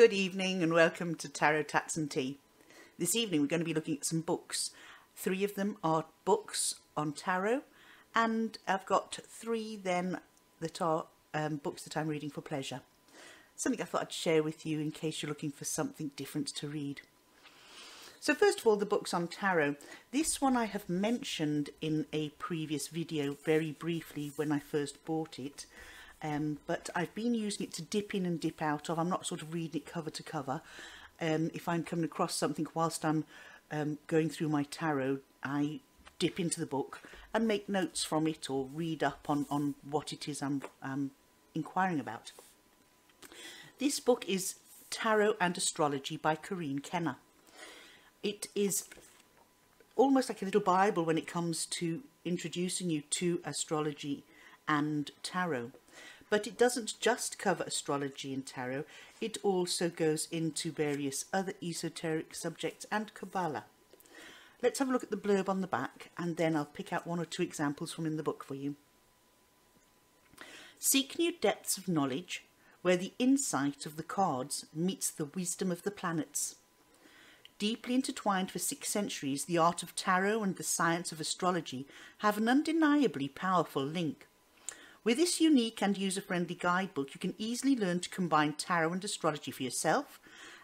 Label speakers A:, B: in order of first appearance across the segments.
A: Good evening and welcome to Tarot Tats and Tea. This evening we're going to be looking at some books. 3 of them are books on tarot, and I've got 3 then that are books that I'm reading for pleasure. Something I thought I'd share with you in case you're looking for something different to read. So first of all, the books on tarot. This one I have mentioned in a previous video very briefly when I first bought it. But I've been using it to dip in and dip out of. I'm not sort of reading it cover to cover. If I'm coming across something whilst I'm going through my tarot, I dip into the book and make notes from it or read up on what it is I'm inquiring about. This book is Tarot and Astrology by Corinne Kenner. It is almost like a little Bible when it comes to introducing you to astrology and tarot. But it doesn't just cover astrology and tarot, it also goes into various other esoteric subjects and Kabbalah. Let's have a look at the blurb on the back and then I'll pick out 1 or 2 examples from in the book for you. Seek new depths of knowledge where the insight of the cards meets the wisdom of the planets. Deeply intertwined for 6 centuries, the art of tarot and the science of astrology have an undeniably powerful link. With this unique and user-friendly guidebook, you can easily learn to combine tarot and astrology for yourself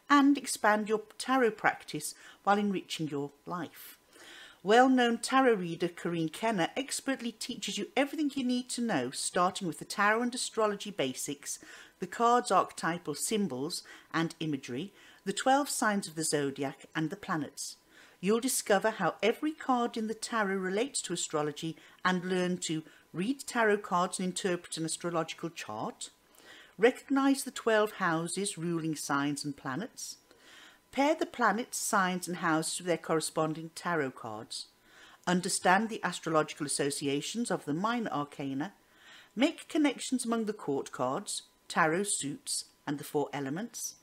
A: and expand your tarot practice while enriching your life. Well-known tarot reader Corinne Kenner expertly teaches you everything you need to know, starting with the tarot and astrology basics, the cards' archetypal symbols and imagery, the 12 signs of the zodiac and the planets. You'll discover how every card in the tarot relates to astrology and learn to read tarot cards and interpret an astrological chart, recognise the 12 houses, ruling signs and planets, pair the planets, signs and houses with their corresponding tarot cards, understand the astrological associations of the minor arcana, make connections among the court cards, tarot suits and the 4 elements,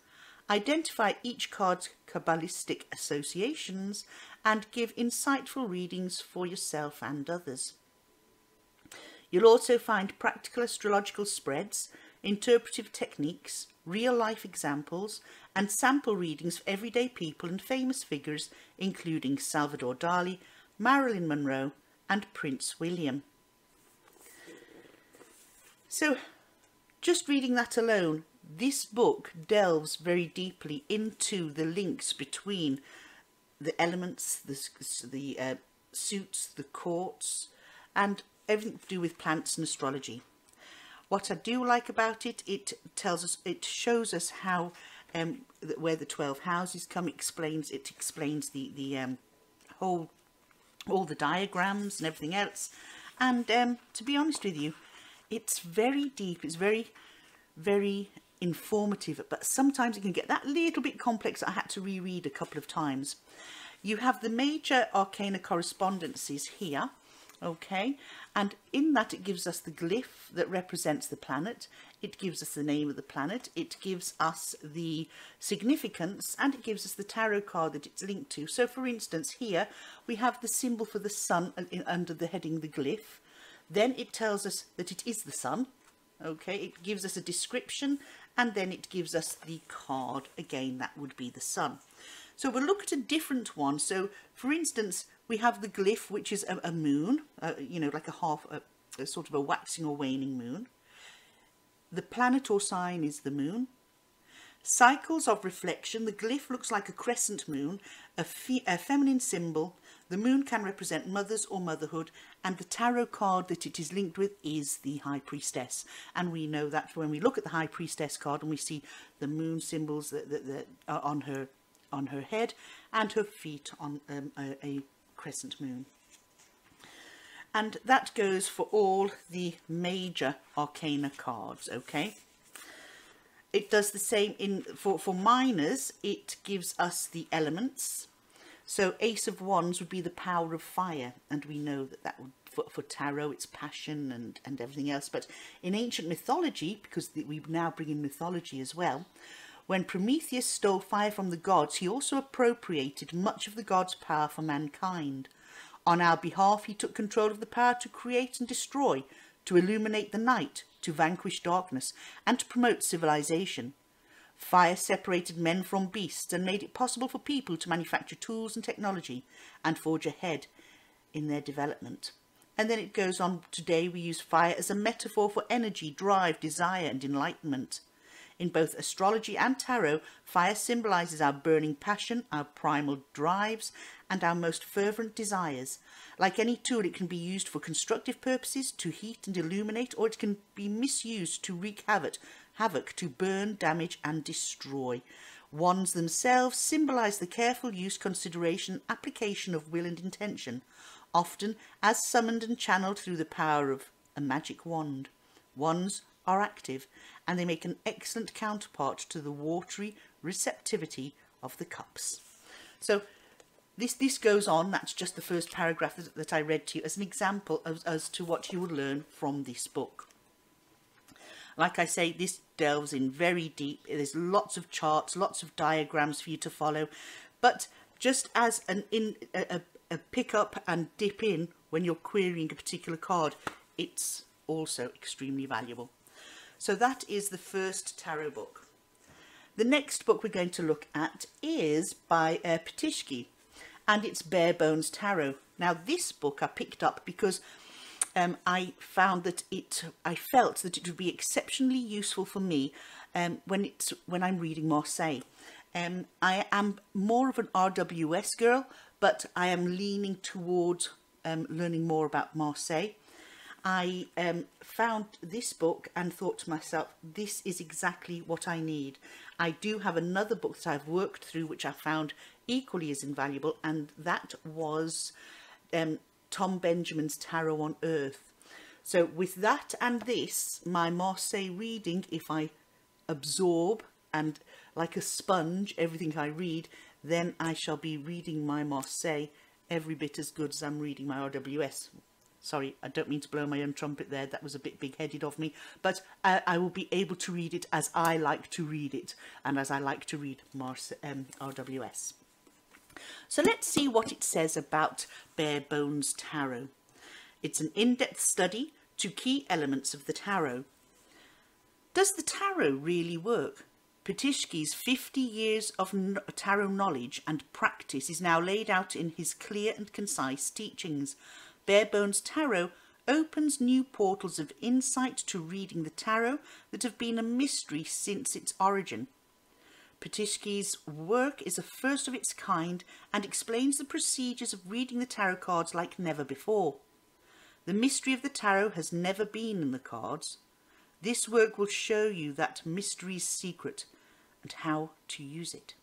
A: identify each card's Kabbalistic associations and give insightful readings for yourself and others. You'll also find practical astrological spreads, interpretive techniques, real-life examples and sample readings for everyday people and famous figures including Salvador Dali, Marilyn Monroe and Prince William. So, just reading that alone, this book delves very deeply into the links between the elements, the suits, the courts, and everything to do with plants and astrology. What I do like about it, it shows us how where the 12 houses come. It explains the all the diagrams and everything else. And to be honest with you, it's very deep. It's very, very informative, but sometimes it can get that little bit complex. I had to reread a couple of times. You have the major arcana correspondences here, okay, and in that it gives us the glyph that represents the planet, it gives us the name of the planet, it gives us the significance, and it gives us the tarot card that it's linked to. So for instance, here we have the symbol for the sun under the heading the glyph. Then it tells us that it is the sun. Okay, it gives us a description and then it gives us the card. Again, that would be the sun. So we'll look at a different one. So for instance, we have the glyph, which is a moon, you know, like a sort of a waxing or waning moon. The planet or sign is the moon. Cycles of reflection. The glyph looks like a crescent moon, a feminine symbol. The moon can represent mothers or motherhood, and the tarot card that it is linked with is the High Priestess. And we know that when we look at the High Priestess card and we see the moon symbols that are on her head and her feet on a crescent moon. And that goes for all the major arcana cards, okay? It does the same for minors. It gives us the elements. So Ace of Wands would be the power of fire, and we know that would, for tarot, it's passion and everything else. But in ancient mythology, because we now bring in mythology as well, when Prometheus stole fire from the gods, he also appropriated much of the gods' power for mankind. On our behalf, he took control of the power to create and destroy, to illuminate the night, to vanquish darkness, and to promote civilization. Fire separated men from beasts and made it possible for people to manufacture tools and technology and forge ahead in their development. And then it goes on, today we use fire as a metaphor for energy, drive, desire and enlightenment. In both astrology and tarot, fire symbolises our burning passion, our primal drives and our most fervent desires. Like any tool, it can be used for constructive purposes, to heat and illuminate, or it can be misused to wreak havoc, to burn, damage and destroy. Wands themselves symbolise the careful use, consideration, application of will and intention, often as summoned and channelled through the power of a magic wand. Wands are active and they make an excellent counterpart to the watery receptivity of the cups. So this goes on. That's just the first paragraph that I read to you as an example as to what you will learn from this book. Like I say, this delves in very deep. There's lots of charts, lots of diagrams for you to follow, but just as a pick up and dip in when you're querying a particular card, it's also extremely valuable. So that is the first tarot book. The next book we're going to look at is by Petishki, and it's Bare Bones Tarot. Now this book I picked up because I felt that it would be exceptionally useful for me when I'm reading Marseille. I am more of an RWS girl, but I am leaning towards learning more about Marseille. I found this book and thought to myself, this is exactly what I need. I do have another book that I've worked through which I found equally as invaluable, and that was Tom Benjamin's Tarot on Earth. So with that and this, my Marseille reading, if I absorb and like a sponge everything I read, then I shall be reading my Marseille every bit as good as I'm reading my RWS. Sorry, I don't mean to blow my own trumpet there, that was a bit big-headed of me, but I will be able to read it as I like to read it, and as I like to read RWS. So let's see what it says about Bare Bones Tarot. It's an in-depth study to key elements of the tarot. Does the tarot really work? Petishki's 50 years of tarot knowledge and practice is now laid out in his clear and concise teachings. Bare Bones Tarot opens new portals of insight to reading the tarot that have been a mystery since its origin. Petishki's work is a first of its kind and explains the procedures of reading the tarot cards like never before. The mystery of the tarot has never been in the cards. This work will show you that mystery's secret and how to use it.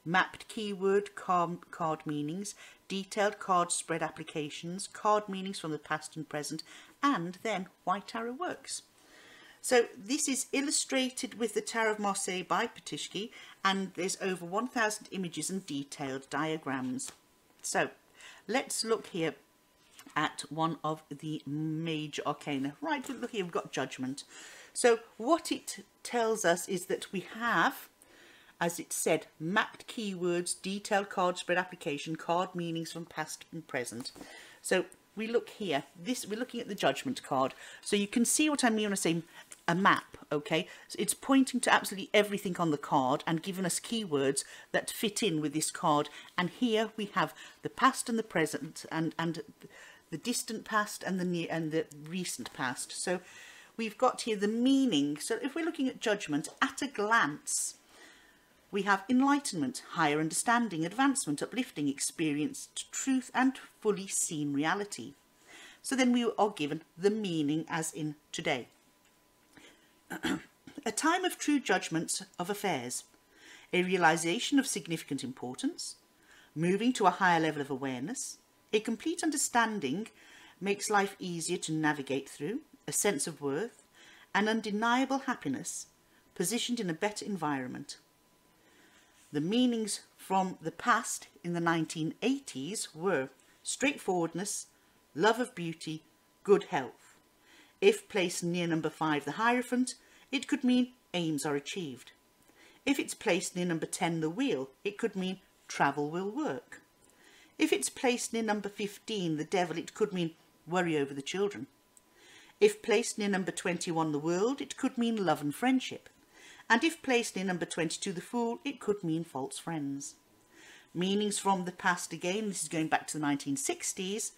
A: Mapped keyword card meanings, detailed card spread applications, card meanings from the past and present, and then why tarot works. So this is illustrated with the Tarot of Marseille by Petishki, and there's over 1,000 images and detailed diagrams. So let's look here at one of the major arcana. Right, look here, we've got Judgment. So what it tells us is that we have, as it said, mapped keywords, detailed card spread application, card meanings from past and present. So we look here, we're looking at the Judgment card. So you can see what I mean when I say a map, okay? So it's pointing to absolutely everything on the card and giving us keywords that fit in with this card. And here we have the past and the present, and the distant past and the near and the recent past. So we've got here the meaning. So if we're looking at Judgment, at a glance, we have enlightenment, higher understanding, advancement, uplifting, experienced truth and fully seen reality. So then we are given the meaning as in today. A time of true judgments of affairs, a realization of significant importance, moving to a higher level of awareness, a complete understanding makes life easier to navigate through, a sense of worth, an undeniable happiness, positioned in a better environment. The meanings from the past in the 1980s were straightforwardness, love of beauty, good health. If placed near number 5, the Hierophant, it could mean aims are achieved. If it's placed near number 10, the Wheel, it could mean travel will work. If it's placed near number 15, the Devil, it could mean worry over the children. If placed near number 21, the World, it could mean love and friendship. And if placed near number 22, the Fool, it could mean false friends. Meanings from the past again, this is going back to the 1960s.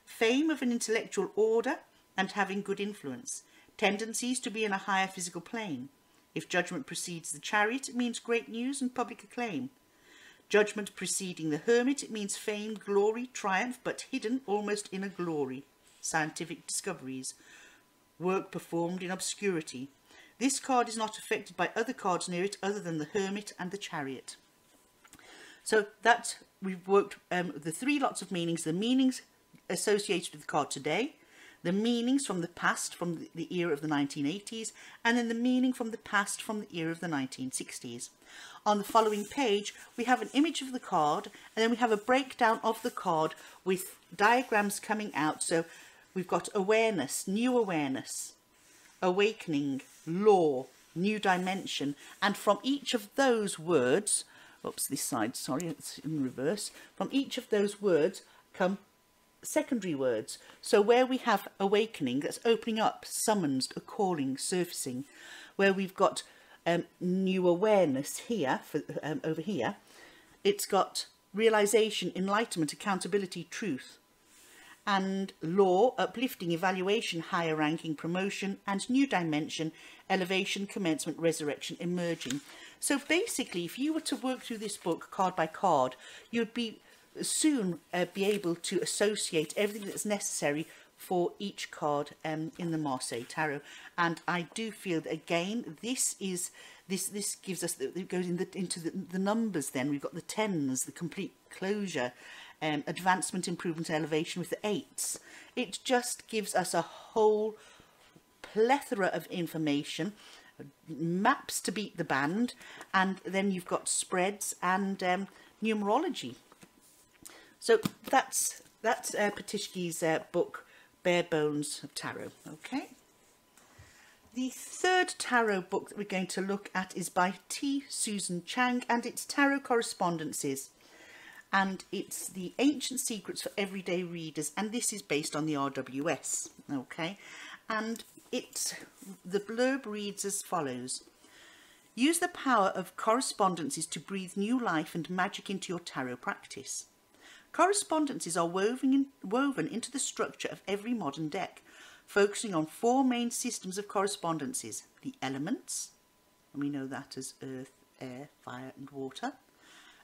A: Fame of an intellectual order and having good influence. Tendencies to be in a higher physical plane. If judgment precedes the Chariot, it means great news and public acclaim. Judgment preceding the Hermit, it means fame, glory, triumph, but hidden almost in a glory. Scientific discoveries. Work performed in obscurity. This card is not affected by other cards near it other than the Hermit and the Chariot. So that we've worked the three lots of meanings, the meanings associated with the card today, the meanings from the past, from the era of the 1980s, and then the meaning from the past, from the era of the 1960s. On the following page, we have an image of the card, and then we have a breakdown of the card with diagrams coming out. So we've got awareness, new awareness, awakening, law, new dimension, and from each of those words, oops, this side, sorry, it's in reverse, from each of those words come secondary words. So where we have awakening, that's opening up, summons, a calling, surfacing. Where we've got new awareness here, over here, it's got realization, enlightenment, accountability, truth. And law, uplifting, evaluation, higher ranking, promotion, and new dimension, elevation, commencement, resurrection, emerging. So basically, if you were to work through this book card by card, you'd be soon be able to associate everything that's necessary for each card in the Marseille Tarot. And I do feel that, again, this gives us, it goes into the numbers. Then we've got the 10s, the complete closure, advancement, improvement, elevation with the 8s. It just gives us a whole plethora of information, maps to beat the band, and then you've got spreads and numerology. So that's Patishki's book, Bare Bones of Tarot. Okay. The third tarot book that we're going to look at is by T. Susan Chang, and it's Tarot Correspondences. And it's the Ancient Secrets for Everyday Readers, and this is based on the RWS. Okay. And the blurb reads as follows. Use the power of correspondences to breathe new life and magic into your tarot practice. Correspondences are woven into the structure of every modern deck, focusing on four main systems of correspondences: the elements, and we know that as earth, air, fire and water,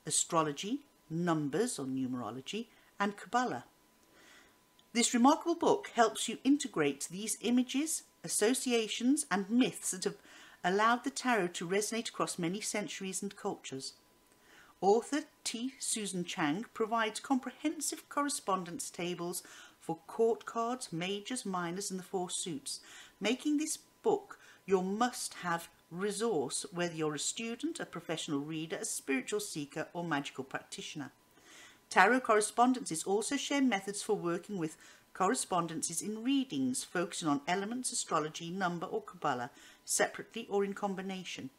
A: astrology, numbers or numerology, and Kabbalah. This remarkable book helps you integrate these images, associations and myths that have allowed the tarot to resonate across many centuries and cultures. Author T. Susan Chang provides comprehensive correspondence tables for court cards, majors, minors and the four suits, making this book your must-have resource whether you're a student, a professional reader, a spiritual seeker or magical practitioner. Tarot Correspondences also share methods for working with correspondences in readings, focusing on elements, astrology, number or Kabbalah, separately or in combination.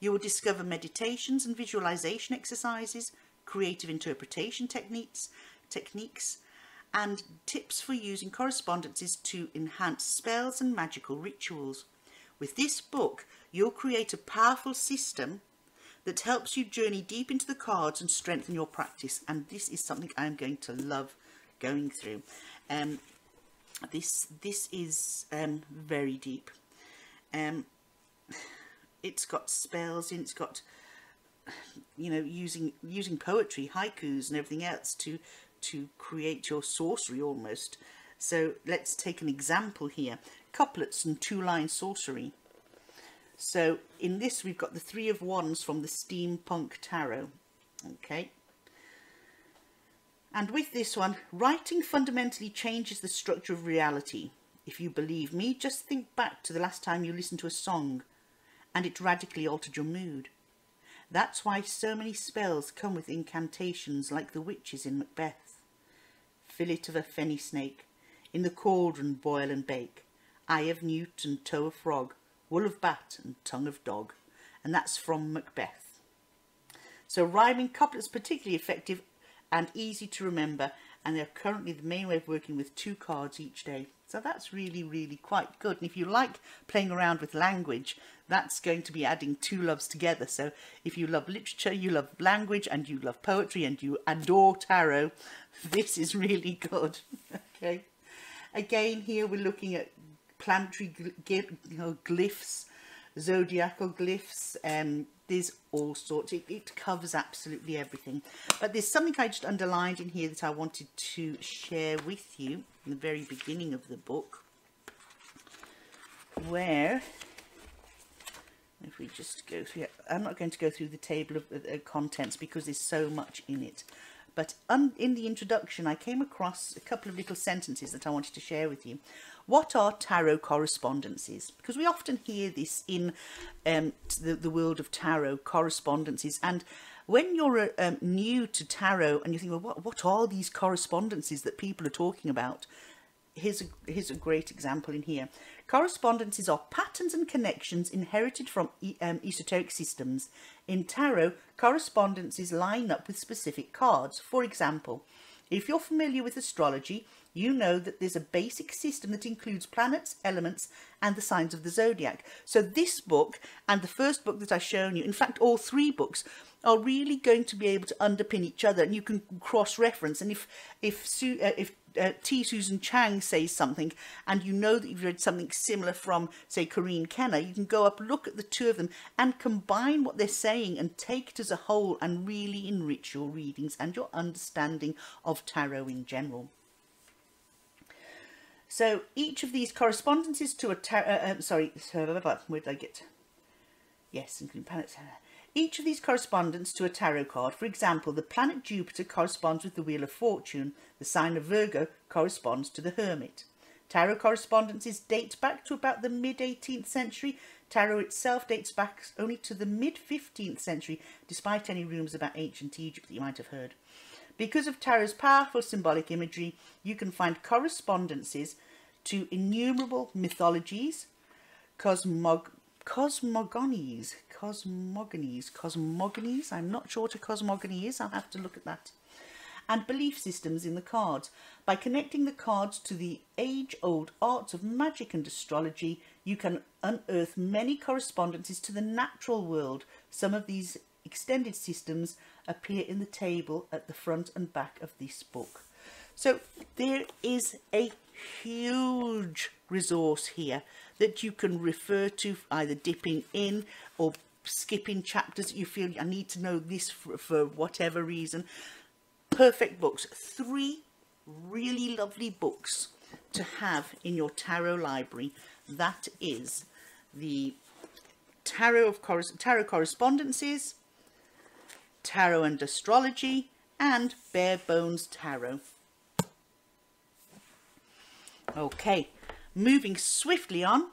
A: You will discover meditations and visualization exercises, creative interpretation techniques, and tips for using correspondences to enhance spells and magical rituals. With this book, you'll create a powerful system that helps you journey deep into the cards and strengthen your practice. And this is something I'm going to love going through. This is very deep. It's got spells in, it's got, you know, using poetry, haikus and everything else to create your sorcery almost. So let's take an example here. Couplets and two-line sorcery. So in this we've got the Three of Wands from the Steampunk Tarot. Okay. And with this one, writing fundamentally changes the structure of reality. If you believe me, just think back to the last time you listened to a song and it radically altered your mood. That's why so many spells come with incantations like the witches in Macbeth. Fillet of a fenny snake, in the cauldron boil and bake, eye of newt and toe of frog, wool of bat and tongue of dog. And that's from Macbeth. So rhyming couplets particularly effective and easy to remember, and they're currently the main way of working with 2 cards each day. So that's really, really quite good. And if you like playing around with language, that's going to be adding 2 loves together. So if you love literature, you love language, and you love poetry, and you adore tarot, this is really good. Okay. Again, here we're looking at planetary glyphs, zodiacal glyphs, there's all sorts. It covers absolutely everything. But there's something I just underlined in here that I wanted to share with you in the very beginning of the book, where, if we just go through it, I'm not going to go through the table of contents because there's so much in it. But in the introduction, I came across a couple of little sentences that I wanted to share with you. What are tarot correspondences? Because we often hear this in the world of tarot, correspondences. And when you're new to tarot and you think, well, what are these correspondences that people are talking about? Here's a great example in here. Correspondences are patterns and connections inherited from esoteric systems. In tarot, correspondences line up with specific cards. For example, if you're familiar with astrology, you know that there's a basic system that includes planets, elements, and the signs of the zodiac. So this book and the first book that I've shown you, in fact, all 3 books, are really going to be able to underpin each other, and you can cross-reference. And if T. Susan Chang says something, and you know that you've read something similar from, say, Corinne Kenner, you can go up, look at the 2 of them, and combine what they're saying and take it as a whole, and really enrich your readings and your understanding of tarot in general. So each of these correspondences to a tarot, where did I get? Yes, including planets. Each of these corresponds to a tarot card. For example, the planet Jupiter corresponds with the Wheel of Fortune. The sign of Virgo corresponds to the Hermit. Tarot correspondences date back to about the mid-18th century. Tarot itself dates back only to the mid-15th century, despite any rumours about ancient Egypt that you might have heard. Because of tarot's powerful symbolic imagery, you can find correspondences to innumerable mythologies, cosmogonies, I'm not sure what a cosmogony is, I'll have to look at that, and belief systems in the cards. By connecting the cards to the age-old arts of magic and astrology, you can unearth many correspondences to the natural world. Some of these extended systems appear in the table at the front and back of this book. So there is a huge resource here that you can refer to, either dipping in or skipping chapters that you feel I need to know this for whatever reason. Perfect books. 3 really lovely books to have in your tarot library. That is the Tarot Correspondences, Tarot and Astrology, and Bare Bones Tarot. Okay, moving swiftly on.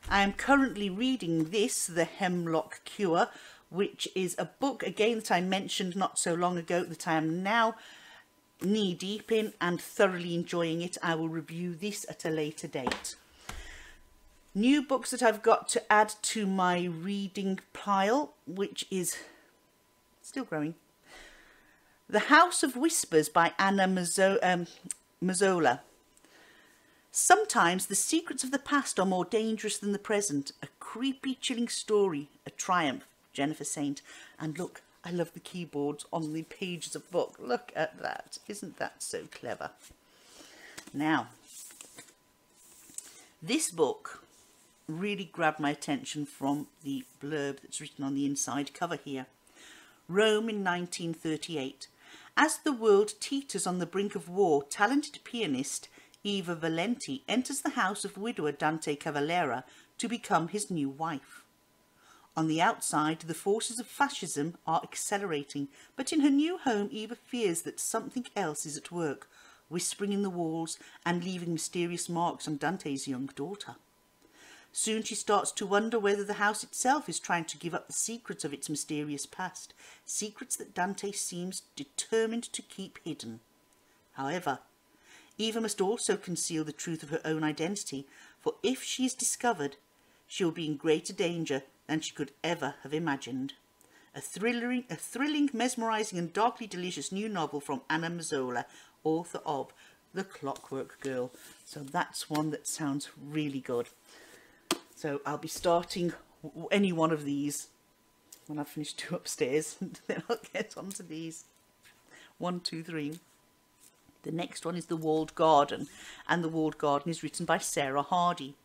A: I am currently reading this, The Hemlock Cure, which is a book, again, that I mentioned not so long ago, that I am now knee-deep in and thoroughly enjoying it. I will review this at a later date. New books that I've got to add to my reading pile, which is still growing. The House of Whispers by Anna Mazzola. Sometimes the secrets of the past are more dangerous than the present. A creepy, chilling story, a triumph. Jennifer Saint. And look, I love the keyboards on the pages of the book. Look at that. Isn't that so clever? Now, this book really grabbed my attention from the blurb that's written on the inside cover here. Rome in 1938. As the world teeters on the brink of war, talented pianist Eva Valenti enters the house of widower Dante Cavalera to become his new wife. On the outside, the forces of fascism are accelerating, but in her new home, Eva fears that something else is at work, whispering in the walls and leaving mysterious marks on Dante's young daughter. Soon she starts to wonder whether the house itself is trying to give up the secrets of its mysterious past, secrets that Dante seems determined to keep hidden. However, Eva must also conceal the truth of her own identity, for if she is discovered, she will be in greater danger than she could ever have imagined. a thrilling, mesmerising and darkly delicious new novel from Anna Mazzola, author of The Clockwork Girl. So that's one that sounds really good. So I'll be starting any one of these when I've finished 2 upstairs, and then I'll get onto these. 1, 2, 3. The next one is The Walled Garden, and The Walled Garden is written by Sarah Hardy.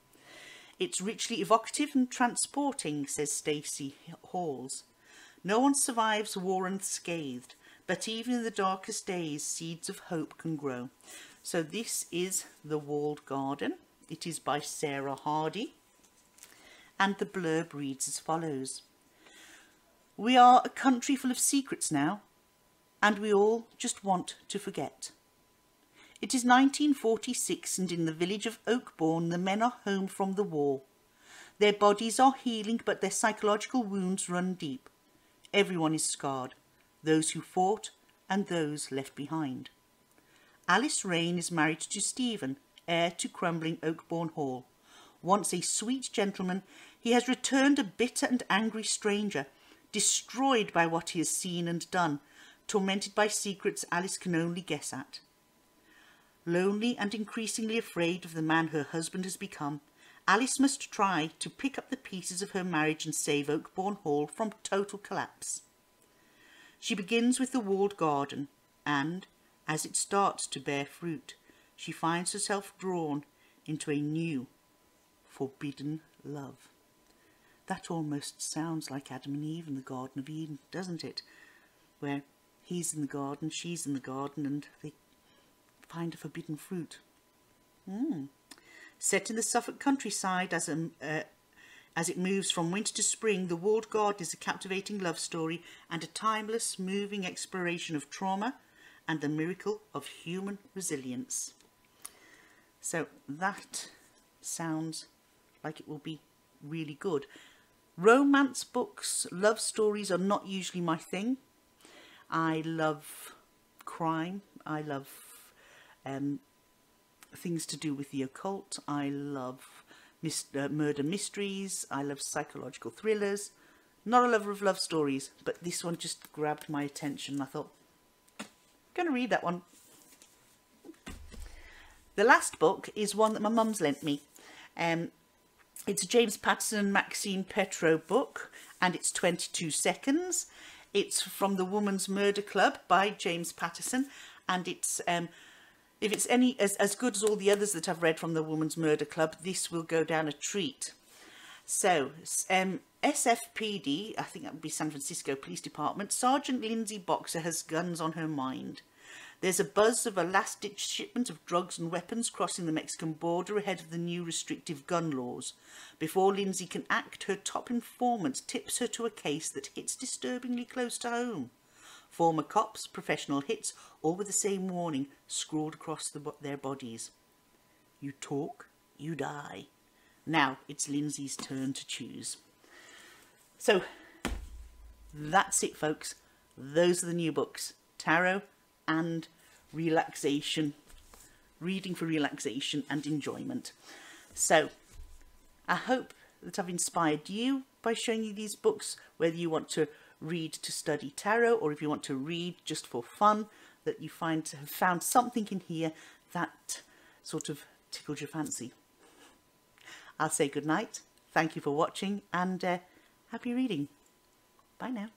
A: It's richly evocative and transporting, says Stacey Halls. No one survives war unscathed, but even in the darkest days, seeds of hope can grow. So this is The Walled Garden. It is by Sarah Hardy. And the blurb reads as follows. We are a country full of secrets now, and we all just want to forget. It is 1946, and in the village of Oakbourne the men are home from the war. Their bodies are healing, but their psychological wounds run deep. Everyone is scarred, those who fought and those left behind. Alice Rain is married to Stephen, heir to crumbling Oakbourne Hall. Once a sweet gentleman, he has returned a bitter and angry stranger, destroyed by what he has seen and done, tormented by secrets Alice can only guess at. Lonely and increasingly afraid of the man her husband has become, Alice must try to pick up the pieces of her marriage and save Oakbourne Hall from total collapse. She begins with the walled garden, and, as it starts to bear fruit, she finds herself drawn into a new, forbidden love. That almost sounds like Adam and Eve in the Garden of Eden, doesn't it? Where he's in the garden, she's in the garden, and they find a forbidden fruit. Set in the Suffolk countryside as it moves from winter to spring, The Walled Garden is a captivating love story and a timeless, moving exploration of trauma and the miracle of human resilience. So that sounds like it will be really good. Romance books, love stories are not usually my thing. I love crime. I love things to do with the occult. I love murder mysteries. I love psychological thrillers. Not a lover of love stories, but this one just grabbed my attention. I thought, I'm going to read that one. The last book is one that my mum's lent me. It's a James Patterson and Maxine Petro book, and it's 22 seconds. It's from The Woman's Murder Club by James Patterson, and it's if it's any as good as all the others that I've read from The Woman's Murder Club, this will go down a treat. So, SFPD, I think that would be San Francisco Police Department, Sergeant Lindsay Boxer has guns on her mind. There's a buzz of a last-ditch shipment of drugs and weapons crossing the Mexican border ahead of the new restrictive gun laws. Before Lindsay can act, her top informant tips her to a case that hits disturbingly close to home. Former cops, professional hits, all with the same warning scrawled across their bodies. You talk, you die. Now it's Lindsay's turn to choose. So that's it, folks. Those are the new books. Tarot and relaxation. Reading for relaxation and enjoyment. So I hope that I've inspired you by showing you these books, whether you want to read to study tarot or if you want to read just for fun, that you have found something in here that sort of tickled your fancy. I'll say good night, thank you for watching, and happy reading. Bye now.